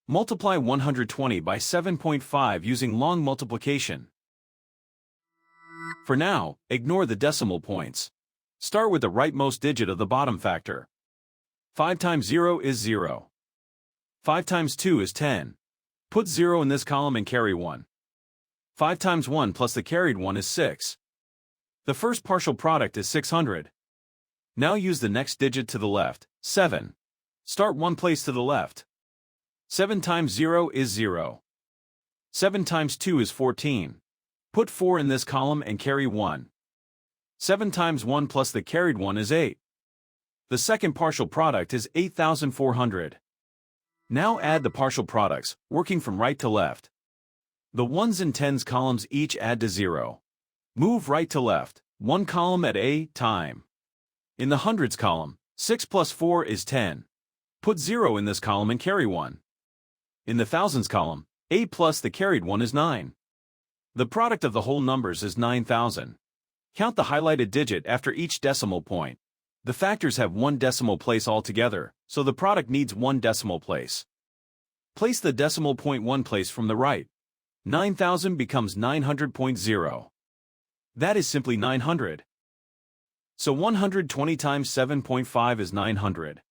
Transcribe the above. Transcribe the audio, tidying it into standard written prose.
Multiply 120 by 7.5 using long multiplication. For now, ignore the decimal points. Start with the rightmost digit of the bottom factor. 5 times 0 is 0. 5 times 2 is 10. Put 0 in this column and carry 1. 5 times 1 plus the carried 1 is 6. The first partial product is 600. Now use the next digit to the left, 7. Start one place to the left. 7 times 0 is 0. 7 times 2 is 14. Put 4 in this column and carry 1. 7 times 1 plus the carried 1 is 8. The second partial product is 8,400. Now add the partial products, working from right to left. The ones and tens columns each add to 0. Move right to left, one column at a time. In the hundreds column, 6 plus 4 is 10. Put 0 in this column and carry 1. In the thousands column, a plus the carried 1 is 9. The product of the whole numbers is 9,000. Count the highlighted digit after each decimal point. The factors have one decimal place altogether, so the product needs one decimal place. Place the decimal point one place from the right. 9,000 becomes 900.0. That is simply 900. So 120 times 7.5 is 900.